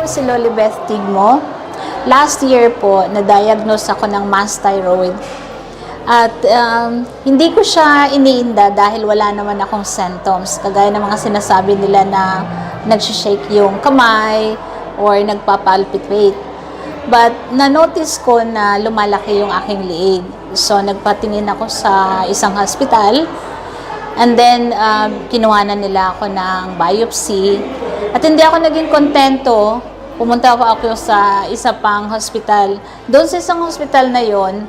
po si Lolibeth Tigmo. Last year po, na-diagnose ako ng mass thyroid. At hindi ko siya iniinda dahil wala naman akong symptoms. Kagaya ng mga sinasabi nila na nagsishake yung kamay or nagpapalpitate. But na-notice ko na lumalaki yung aking liig. So nagpatingin ako sa isang hospital. And then kinuha na nila ako ng biopsy. At hindi ako naging kontento. Pumunta ako sa isa pang hospital. Doon sa isang hospital na yon,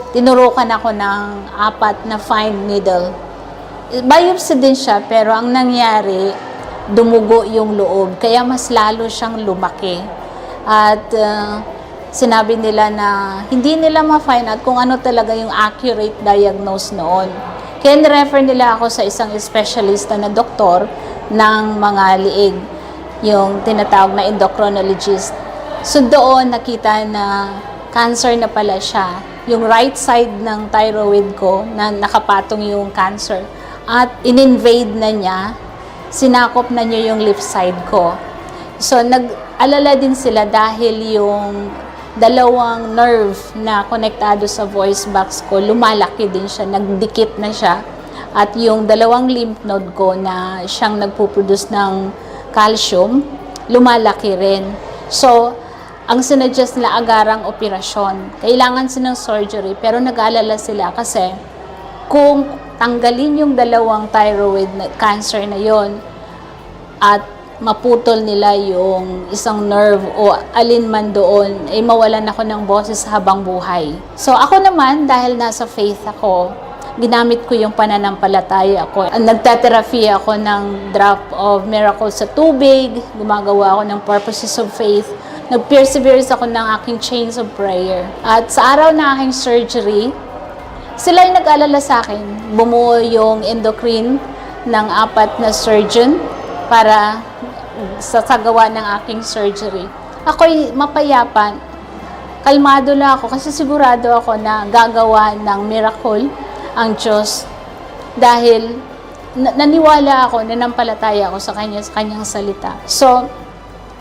tinurukan ako ng 4 na fine needle. Biopsy din siya, pero ang nangyari, dumugo yung loob. Kaya mas lalo siyang lumaki. At sinabi nila na hindi nila ma-find out kung ano talaga yung accurate diagnose noon. Kaya nirefer nila ako sa isang espesyalista na doktor ng mga liig, yung tinatawag na endocrinologist. So doon nakita na cancer na pala siya. Yung right side ng thyroid ko na nakapatong yung cancer. At in-invade na niya, sinakop na niya yung left side ko. So nag-alala din sila dahil yung dalawang nerve na konektado sa voice box ko, lumalaki din siya, nagdikit na siya. At yung dalawang lymph node ko na siyang nagpuproduce ng calcium, lumalaki rin. So, ang sinadjust nila agarang operasyon. Kailangan silang surgery, pero nag-aalala sila kasi kung tanggalin yung dalawang thyroid na cancer na yon at maputol nila yung isang nerve o alin man doon, ay mawalan ako ng boses habang buhay. So ako naman, dahil nasa faith ako, ginamit ko yung pananampalataya ko. Nagtatherapy ako ng drop of miracles sa tubig, gumagawa ako ng purposes of faith, nag-perseverance ako ng aking chains of prayer. At sa araw na aking surgery, sila yung nag-alala sa akin. Bumuo yung endocrine ng 4 na surgeon para sa sagawa ng aking surgery. Ako'y mapayapa, kalmado lang ako kasi sigurado ako na gagawa ng miracle ang Diyos dahil naniwala ako, nanampalataya ako sa kanyang salita. So,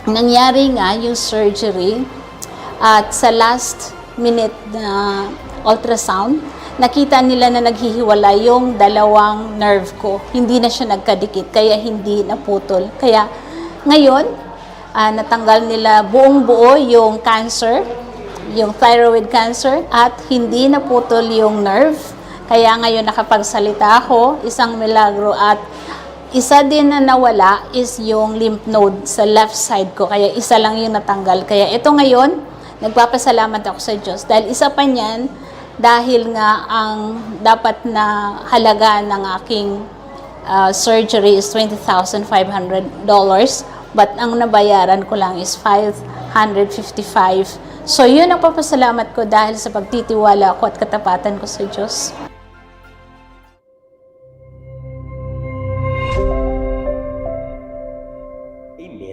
nangyari nga yung surgery at sa last minute na ultrasound, nakita nila na naghihiwalay yung dalawang nerve ko. Hindi na siya nagkadikit, kaya hindi naputol. Kaya ngayon, natanggal nila buong buo yung cancer, yung thyroid cancer, at hindi naputol yung nerve. Kaya ngayon nakapagsalita ako, isang milagro. At isa din na nawala is yung lymph node sa left side ko. Kaya isa lang yung natanggal. Kaya ito ngayon, nagpapasalamat ako sa Diyos. Dahil isa pa niyan, dahil nga ang dapat na halaga ng aking surgery is $20,500. But ang nabayaran ko lang is $555. So yun ang papasalamat ko dahil sa pagtitiwala ko at katapatan ko sa Diyos.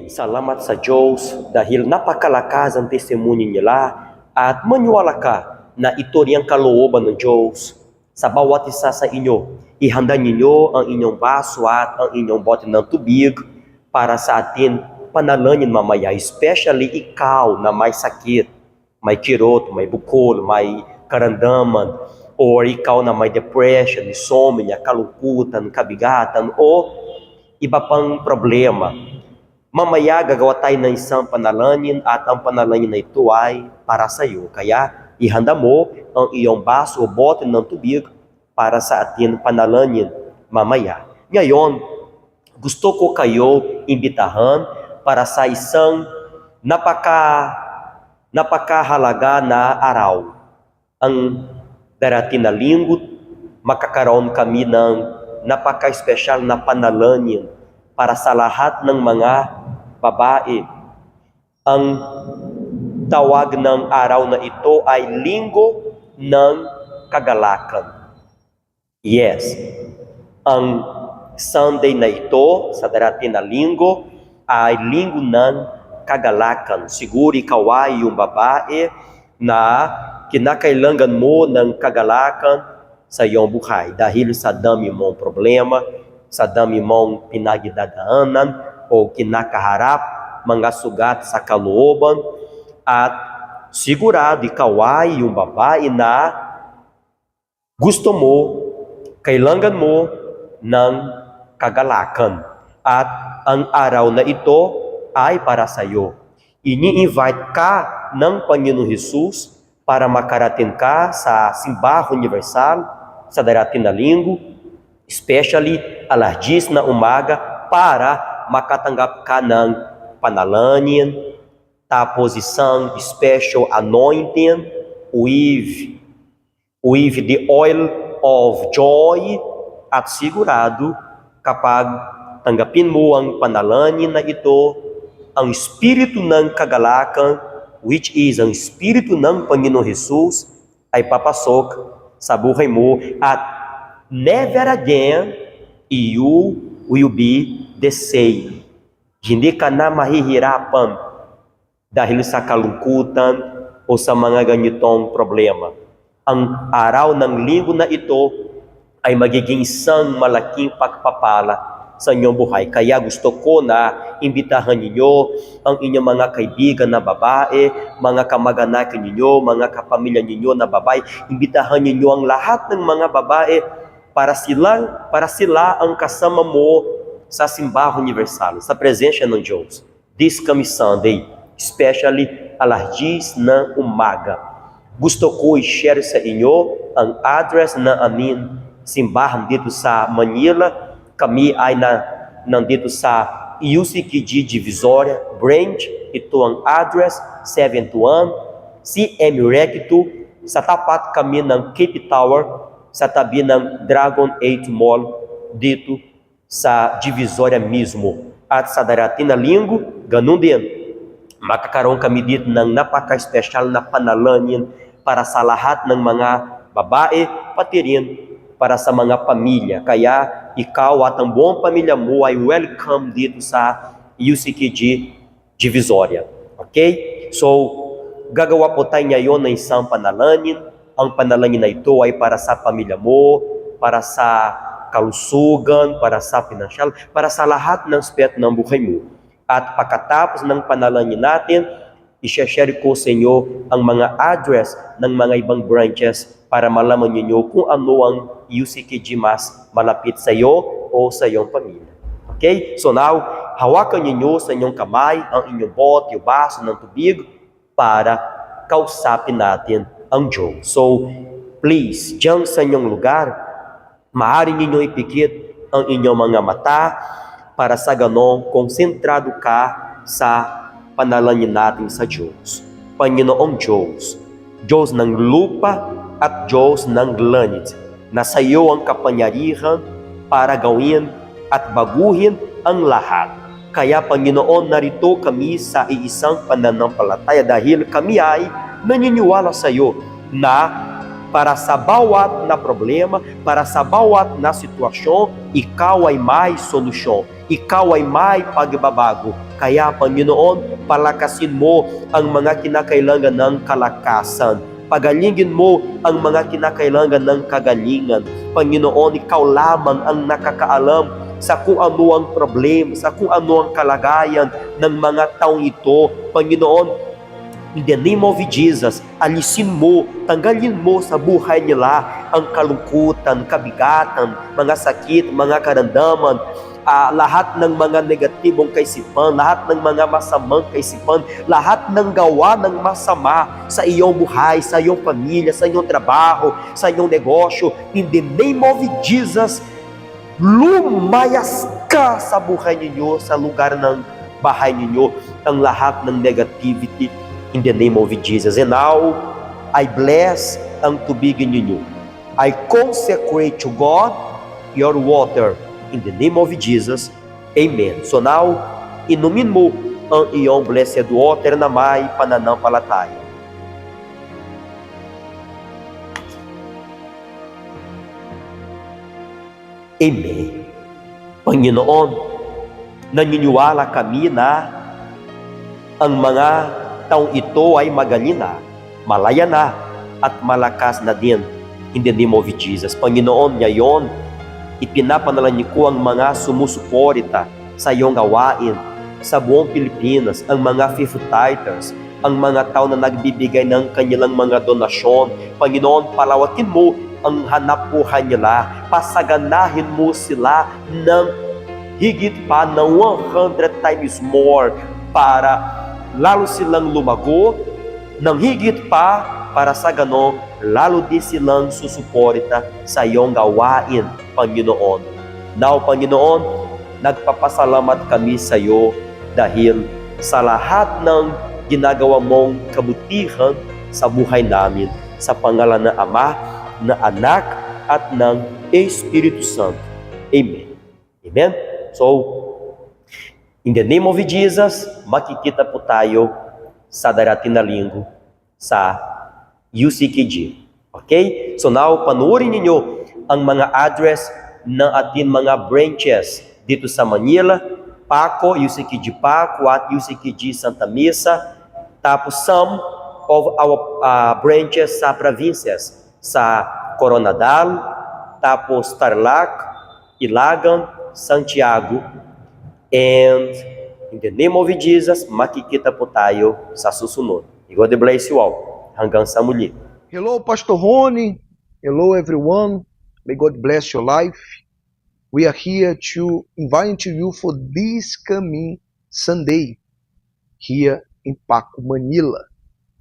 Salamat sa Diyos dahil napakalakas ang testemunyo nila at maniwala ka na ito rin ang kalooban ng Diyos. Sa bawat isa sa inyo, ihanda ninyo ang inyong baso at ang inyong bote ng tubig para sa atin panalangin mamaya, especially ikaw na may sakit, may kirot, may bukol, may karamdaman, or ikaw na may depression, insomnia, kalungkutan, kabigatan, o iba pang problema. Mamaya gagawa tayo ng isang panalangin at ang panalangin na ito ay para sa iyo. Kaya ihanda mo ang iyong baso o bote ng tubig para sa atin panalangin mamaya. Ngayon, gusto ko kayo imbitahan para sa isang napakahalaga na araw. Ang darating na linggo, makakaroon kami ng napaka-espesyal na panalangin para sa lahat ng mga babae. Ang tawag ng araw na ito ay Linggo ng Kagalakan. Yes, ang Sunday na ito, sa darating na linggo, ay Linggo ng Kagalakan. Siguro ikaw ay yung babae na kinakailangan mo ng kagalakan sa iyong buhay dahil sa dami mong problema, sa dami mong pinagdadaanan o kinakaharap, mga sugat sa kalooban, at sigurado ikaw ay yung babae na gusto mo, kailangan mo ng kagalakan. At ang araw na ito ay para sa iyo. Ini-invite ka ng Panginoong Hesus para makarating ka sa Simbahan Universal sa darating na linggo, especially alas 10 na umaga, para makatanggap ka ng panalangin, tapos isang special anointing with the oil of joy, at sigurado kapag tanggapin mo ang panalangin na ito, ang Espiritu ng kagalakan, which is ang Espiritu ng Panginoong Hesus, ay papasok sa buhay mo, at never again you will be the same. Hindi ka na mahihirapan dahil sa kalungkutan o sa mga ganitong problema. Ang araw ng linggo na ito ay magiging isang malaking pagpapala sa inyong buhay. Kaya gusto ko na imbitahan ninyo ang inyong mga kaibigan na babae, mga kamag-anak ninyo, mga kapamilya ninyo na babae. Imbitahan ninyo ang lahat ng mga babae para sila ang kasama mo sa Simbahan Universal, sa presensya ng Diyos. This coming Sunday, especially alas 10 ng umaga. Gusto ko i-share sa inyo ang address na aming simbahan dito sa Manila. Kami ay nandito sa UCQG Divisoria Branch. Ito ang address, 721 CM Recto. Sa tapat kami ng Cape Tower, sa tabi ng Dragon 8 Mall, dito sa Divisoria mismo. At sa darating na linggo, ganun din, makakaroon kami dito ng napaka-special na panalangin para sa lahat ng mga babae, pati rin para sa mga pamilya. Kaya ikaw at ang buong pamilya mo ay welcome dito sa UCQG Divisoria. Okay? So, gagawa po tayo ngayon ng isang panalangin. Ang panalangin na ito ay para sa pamilya mo, para sa kalusugan, para sa financial, para sa lahat ng aspect ng buhay mo. At pagkatapos ng panalangin natin, i-share ko sa inyo ang mga address ng mga ibang branches para malaman niyo kung ano ang UCQG mas malapit sa iyo o sa iyong pamilya. Okay? So now, hawakan niyo sa inyong kamay ang inyong bote, yung baso ng tubig para kausapin natin ang Diyos. So, please, diyan sa inyong lugar, maaari ninyo ipikit ang inyong mga mata para sa ganon, konsentrado ka sa panalangin natin sa Diyos. Panginoong Diyos, Diyos ng lupa at Diyos ng langit, na sa iyo ang kapangyarihan para gawin at baguhin ang lahat. Kaya Panginoon, narito kami sa iisang pananampalataya dahil kami ay naniniwala sa iyo na para sa bawat na problema, para sa bawat na sitwasyon, ikaw ay may solusyon. Ikaw ay may pagbabago. Kaya Panginoon, palakasin mo ang mga kinakailangan ng kalakasan. Pagalingin mo ang mga kinakailangan ng kagalingan. Panginoon, ikaw lamang ang nakakaalam sa kung ano ang problema, sa kung ano ang kalagayan ng mga taong ito. Panginoon, in the name of Jesus, alisin mo, tanggalin mo sa buhay nila ang kalungkutan, kabigatan, mga sakit, mga karamdaman, lahat ng mga negatibong kaisipan, lahat ng mga masamang kaisipan, lahat ng gawa ng masama sa iyong buhay, sa iyong pamilya, sa iyong trabaho, sa iyong negosyo. In the name of Jesus, lumayas ka sa buhay ninyo, sa lugar ng bahay ninyo, ang lahat ng negativity. In the name of Jesus. And now, I bless ang tubig ninyo. I consecrate to God your water. In the name of Jesus. Amen. So now, inumin mo ang iyong blessed water na may pananampalataya. Amen. Panginoon, naniniwala kami na ang mga taong ito ay magaling na, malaya na, at malakas na din. In the name of Jesus. Panginoon, ngayon, ipinapanalangin ko ang mga sumusuporta sa iyong gawain, sa buong Pilipinas, ang mga fifth tithers, ang mga tao na nagbibigay ng kanilang mga donasyon. Panginoon, palawakin mo ang hanap buhay nila. Pasaganahin mo sila ng higit pa ng 100 times more para lalo silang lumago ng higit pa para sa gano lalo din silang susuporta sa iyong gawain, Panginoon. Now, Panginoon, nagpapasalamat kami sa iyo dahil sa lahat ng ginagawa mong kabutihan sa buhay namin, sa pangalan ng Ama, ng Anak, at ng Espiritu Santo. Amen. Amen? So, in the name of Jesus, makikita po tayo sa darating na linggo sa UCKG. Okay? So now, panoorin ninyo ang mga address ng ating mga branches dito sa Manila, Paco, UCKG Paco at UCKG Santa Mesa, tapos some of our branches sa provinces, sa Coronadal, tapos Tarlac, Ilagan, Santiago, and in the name of Jesus, makikita po tayo sa susunod. God bless you all. Hanggang sa muli. Hello, Pastor Rony. Hello, everyone. May God bless your life. We are here to invite you for this coming Sunday here in Paco, Manila.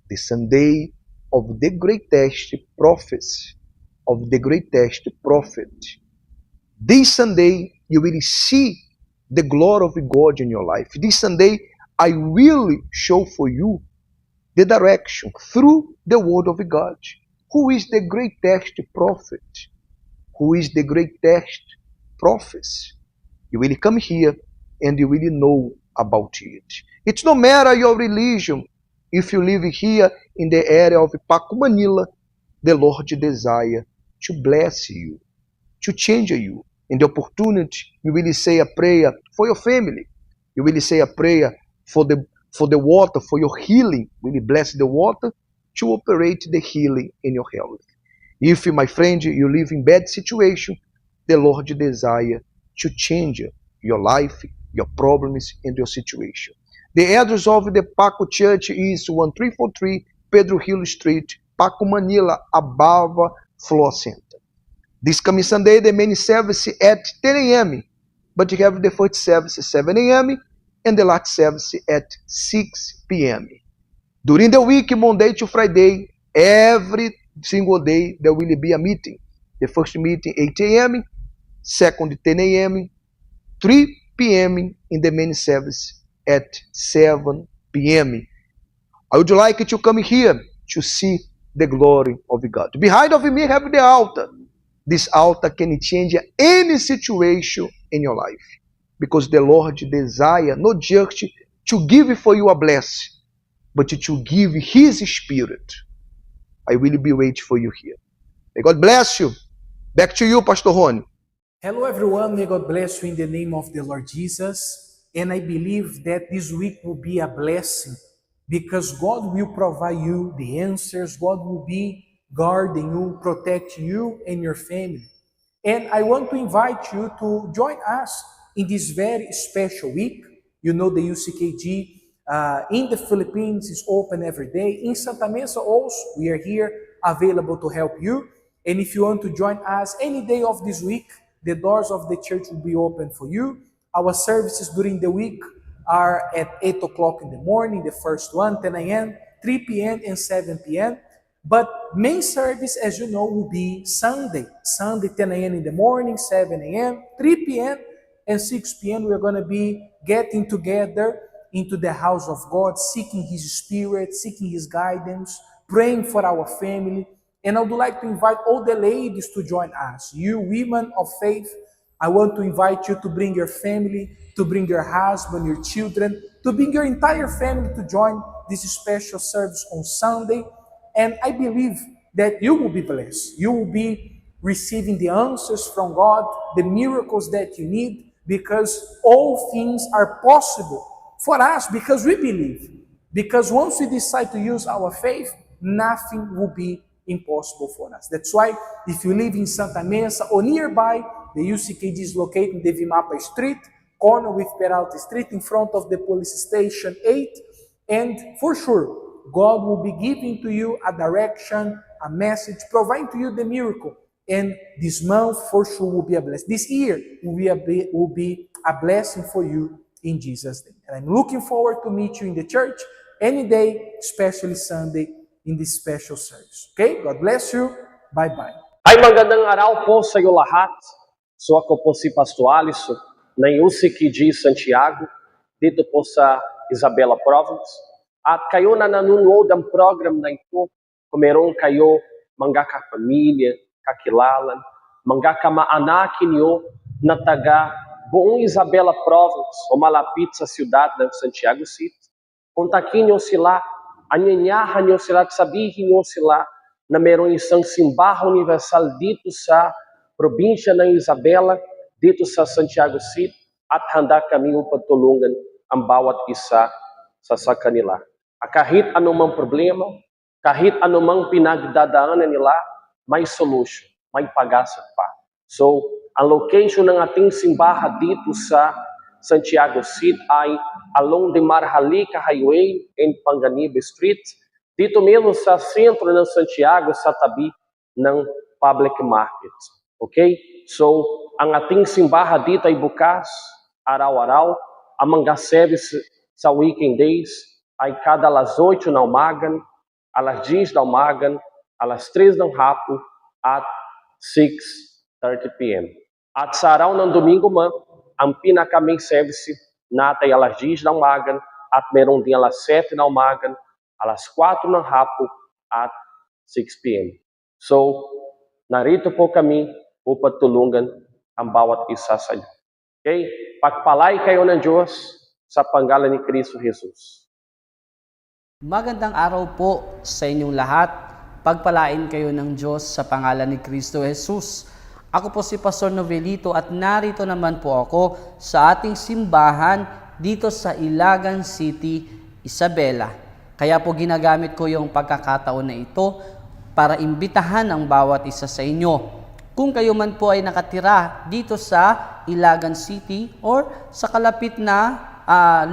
The Sunday of the greatest prophecy, of the greatest prophet. This Sunday, you will see the glory of God in your life. This Sunday, I will show for you the direction through the word of God. Who is the greatest prophet? Who is the greatest prophet? You will come here and you will know about it. It's no matter your religion. If you live here in the area of Paco, Manila, the Lord desires to bless you, to change you. In the opportunity, you will say a prayer for your family. You will say a prayer for the water, for your healing. Will you bless the water to operate the healing in your health? If, my friend, you live in bad situation, the Lord desires to change your life, your problems, and your situation. The address of the Paco Church is 1343 Pedro Hill Street, Paco, Manila, above Floor Center. This coming Sunday, the main service at 10 a.m., but you have the first service at 7 a.m., and the last service at 6 p.m. During the week, Monday to Friday, every single day, there will be a meeting. The first meeting, 8 a.m., second, 10 a.m., 3 p.m. in the main service at 7 p.m. I would like you to come here to see the glory of God. Behind of me, have the altar. This altar can change any situation in your life. Because the Lord desires not just to give for you a blessing, but to give His Spirit. I will be waiting for you here. May God bless you. Back to you, Pastor Rony. Hello everyone, may God bless you in the name of the Lord Jesus. And I believe that this week will be a blessing because God will provide you the answers. God will be guarding you, protecting you and your family. And I want to invite you to join us in this very special week. You know the UCKG in the Philippines is open every day. In Santa Mesa also, we are here available to help you. And if you want to join us any day of this week, the doors of the church will be open for you. Our services during the week are at 8 o'clock in the morning, the first one, 10 a.m., 3 p.m., and 7 p.m. But main service, as you know, will be Sunday. Sunday, 10 a.m. in the morning, 7 a.m., 3 p.m., and 6 p.m. We're going to be getting together into the house of God, seeking His Spirit, seeking His guidance, praying for our family. And I would like to invite all the ladies to join us. You women of faith, I want to invite you to bring your family, to bring your husband, your children, to bring your entire family to join this special service on Sunday. And I believe that you will be blessed. You will be receiving the answers from God, the miracles that you need, because all things are possible for us because we believe. Because once we decide to use our faith, nothing will be impossible for us. That's why if you live in Santa Mesa or nearby, the UCKG is located in the Vimapa Street, corner with Peralta Street in front of the police station 8. And for sure, God will be giving to you a direction, a message, providing to you the miracle. And this month for sure will be a blessing. This year will be a blessing for you in Jesus' name. And I'm looking forward to meet you in the church any day, especially Sunday, in this special service. Okay? God bless you. Bye-bye. Ay magandang araw po sa iyo lahat. So ako po si Pastor Alisson, ng UCQ Santiago, dito po sa Isabela Province. At kayo na nanonood ang program na ito, kung meron kayo mga kapamilya, kakilala, mga kamaanak niyo na taga buong Isabela Province o malapit sa siyudad ng Santiago City, kontakin niyo sila, anyanyahan niyo sila at sabihin niyo sila na mayroong isang simbahan universal dito sa probinsya ng Isabela, dito sa Santiago City, at handa kami upang tulungan ang bawat isa sa kanila. Kahit anumang problema, kahit anumang pinagdadaanan nila, may solution, may pag-asa pa. So, ang location ng ating simbahan dito sa Santiago City ay along the Marjalica Highway and Panganibe Street, dito mesmo sa sentro ng Santiago, sa tabi ng public market. Okay? So, ang ating simbahan dito ay bukas, araw-araw. Ang mga service sa weekend days ay cada alas 8 da umaga, alas 10 da umaga, alas 3 ng hapon, at 6:30 p.m. At sa araw ng Domingo man, ang pinaka-main service natin ay alas 10 da umaga, at meron din alas 7 da umaga, alas 4 ng hapon, at 6 p.m. So, narito po kami upang tulungan ang bawat isa sa inyo. Okay? Pagpalay kayo ng Diyos sa pangalan ni Kristo Jesus. Magandang araw po sa inyong lahat. Pagpalain kayo ng Diyos sa pangalan ni Kristo Jesus. Ako po si Pastor Novelito at narito naman po ako sa ating simbahan dito sa Ilagan City, Isabela. Kaya po ginagamit ko yung pagkakataon na ito para imbitahan ang bawat isa sa inyo. Kung kayo man po ay nakatira dito sa Ilagan City or sa kalapit na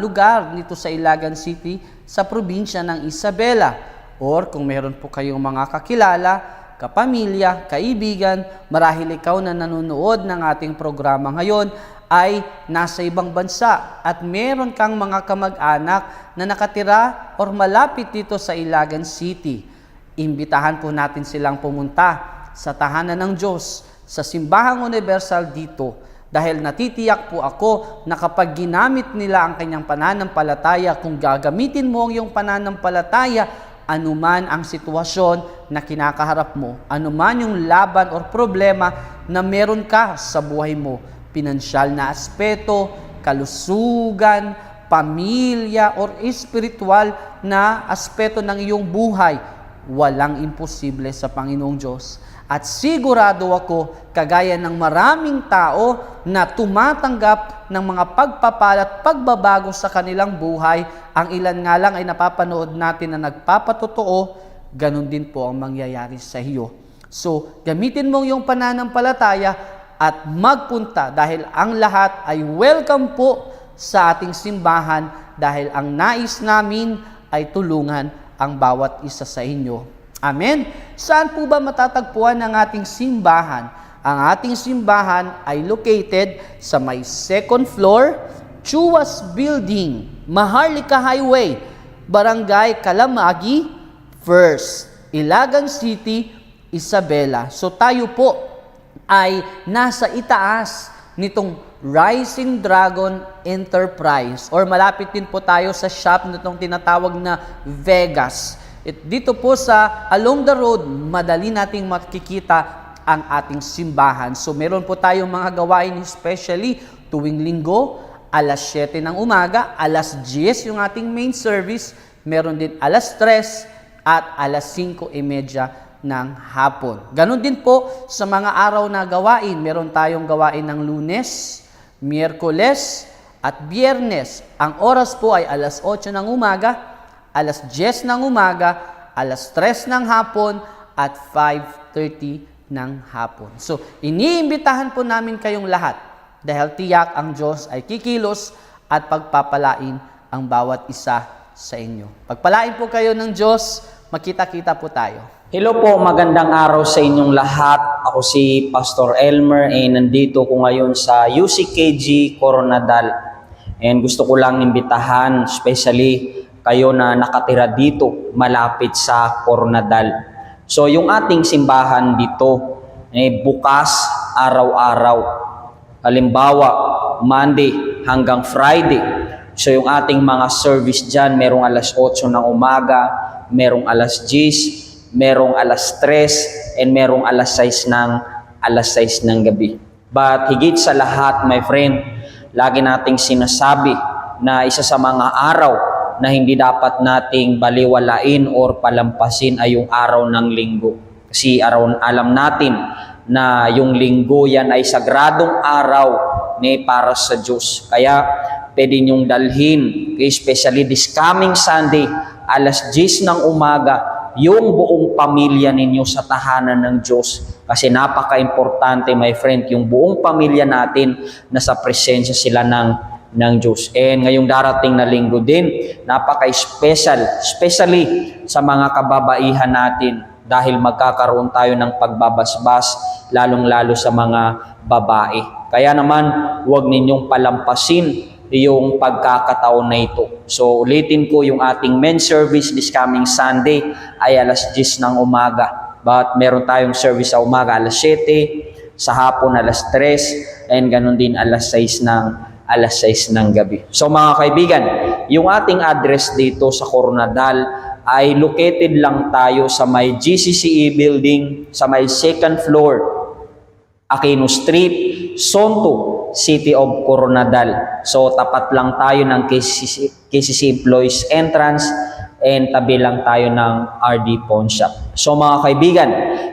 lugar nito sa Ilagan City sa probinsya ng Isabela, or kung meron po kayong mga kakilala, kapamilya, kaibigan, marahil ikaw na nanonood ng ating programa ngayon ay nasa ibang bansa at meron kang mga kamag-anak na nakatira or malapit dito sa Ilagan City. Imbitahan po natin silang pumunta sa tahanan ng Diyos, sa Simbahang Universal dito. Dahil natitiyak po ako na kapag ginamit nila ang kanyang pananampalataya, kung gagamitin mo ang iyong pananampalataya, anuman ang sitwasyon na kinakaharap mo, anuman yung laban o problema na meron ka sa buhay mo, pinansyal na aspeto, kalusugan, pamilya, or espiritual na aspeto ng iyong buhay, walang imposible sa Panginoong Diyos. At sigurado ako, kagaya ng maraming tao na tumatanggap ng mga pagpapala at pagbabago sa kanilang buhay, ang ilan nga lang ay napapanood natin na nagpapatotoo, ganun din po ang mangyayari sa iyo. So, gamitin mo yung pananampalataya at magpunta dahil ang lahat ay welcome po sa ating simbahan dahil ang nais namin ay tulungan ang bawat isa sa inyo. Amen? Saan po ba matatagpuan ang ating simbahan? Ang ating simbahan ay located sa may second floor, Chuas Building, Maharlika Highway, Barangay Kalamagi, First, Ilagan City, Isabela. So tayo po ay nasa itaas nitong Rising Dragon Enterprise or malapit din po tayo sa shop nitong tinatawag na Vegas. Dito po sa along the road, madali nating makikita ang ating simbahan. So meron po tayong mga gawain, especially tuwing linggo, alas 7 ng umaga, alas 10 yung ating main service, meron din alas 3 at alas 5:30 ng hapon. Ganon din po sa mga araw na gawain. Meron tayong gawain ng Lunes, Miyerkules at Biyernes. Ang oras po ay alas 8 ng umaga, alas 10 ng umaga, alas 3 ng hapon, at 5:30 ng hapon. So, iniimbitahan po namin kayong lahat Dahil tiyak ang Diyos ay kikilos at pagpapalain ang bawat isa sa inyo. Pagpalain po kayo ng Diyos, magkita-kita po tayo. Hello po, magandang araw sa inyong lahat. Ako si Pastor Elmer nandito ko ngayon sa UCKG Coronadal. And gusto ko lang imbitahan, especially kayo na nakatira dito malapit sa Coronadal. So yung ating simbahan dito bukas araw-araw. Halimbawa, Monday hanggang Friday. So yung ating mga service dyan, merong alas 8 ng umaga, merong alas 10, merong alas 3, and merong alas 6 ng gabi. But higit sa lahat, my friend, lagi nating sinasabi na isa sa mga araw na hindi dapat nating baliwalain or palampasin ay yung araw ng linggo. Kasi alam natin na yung linggo yan ay sagradong araw para sa Diyos. Kaya pwede niyong dalhin, especially this coming Sunday, alas 10 ng umaga, yung buong pamilya ninyo sa tahanan ng Diyos. Kasi napaka-importante, my friend, yung buong pamilya natin nasa presensya sila ng Diyos. And ngayong darating na linggo din, napaka-special, especially sa mga kababaihan natin dahil magkakaroon tayo ng pagbabasbas, lalong-lalo sa mga babae. Kaya naman, huwag ninyong palampasin yung pagkakataon na ito. So, ulitin ko, yung ating men's service this coming Sunday ay alas 10 ng umaga. But meron tayong service sa umaga alas 7, sa hapon alas 3, and ganun din alas 6 ng gabi. So mga kaibigan, yung ating address dito sa Coronadal ay located lang tayo sa may GCCE building, sa may 2nd floor, Aquino Street, Sonto, City of Coronadal. So tapat lang tayo ng KCC Employees Entrance and tabi lang tayo ng RD Pawn Shop. So mga kaibigan,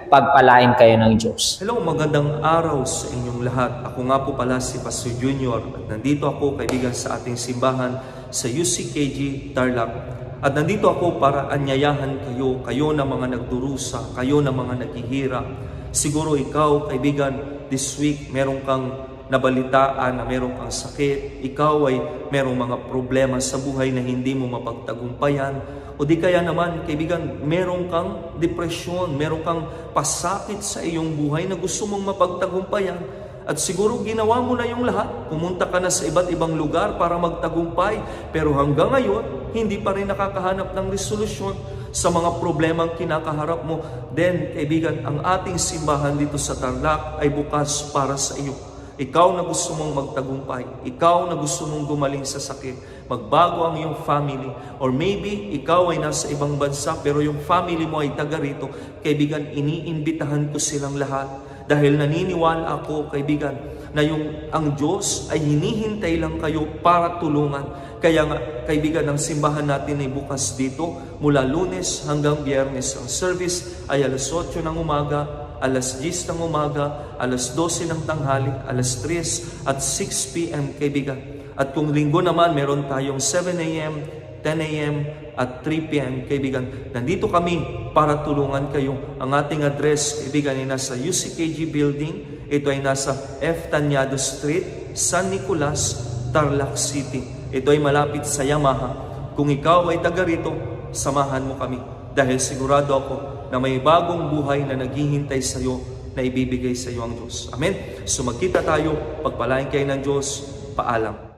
pagpalain kayo ng Diyos. Hello, magandang araw sa inyong lahat. Ako nga po pala si Pastor Junior at nandito ako kaibigan sa ating simbahan sa UCKG Tarlac. At nandito ako para anyayahan kayo na mga nagdurusa, kayo na mga naghihirap. Siguro ikaw, kaibigan, this week meron kang nabalitaan na meron kang sakit, ikaw ay merong mga problema sa buhay na hindi mo mapagtagumpayan, o di kaya naman, kaibigan, meron kang depresyon, meron kang pasakit sa iyong buhay na gusto mong mapagtagumpayan, at siguro ginawa mo na yung lahat, pumunta ka na sa iba't ibang lugar para magtagumpay, pero hanggang ngayon, hindi pa rin nakakahanap ng resolusyon sa mga problemang kinakaharap mo. Then, kaibigan, ang ating simbahan dito sa Tarlac ay bukas para sa iyo. Ikaw na gusto mong magtagumpay, ikaw na gusto mong gumaling sa sakit, magbago ang iyong family, or maybe ikaw ay nasa ibang bansa pero yung family mo ay taga rito, kaibigan, iniimbitahan ko silang lahat dahil naniniwala ako, kaibigan, na ang Diyos ay hinihintay lang kayo para tulungan. Kaya nga, kaibigan, ang simbahan natin ay bukas dito mula Lunes hanggang Biyernes. Ang service ay alas 8 ng umaga, alas 10 ng umaga, alas 12 ng tanghali, alas 3 at 6 p.m. kaibigan. At kung linggo naman, meron tayong 7 a.m., 10 a.m. at 3 p.m. kaibigan. Nandito kami para tulungan kayo. Ang ating address, kaibigan, ay nasa UCKG Building. Ito ay nasa F. Tañado Street, San Nicolas, Tarlac City. Ito ay malapit sa Yamaha. Kung ikaw ay taga rito, samahan mo kami. Dahil sigurado ako na may bagong buhay na naghihintay sa iyo na ibibigay sa iyo ang Diyos. Amen? So magkita tayo, pagpalain kayo ng Diyos. Paalam.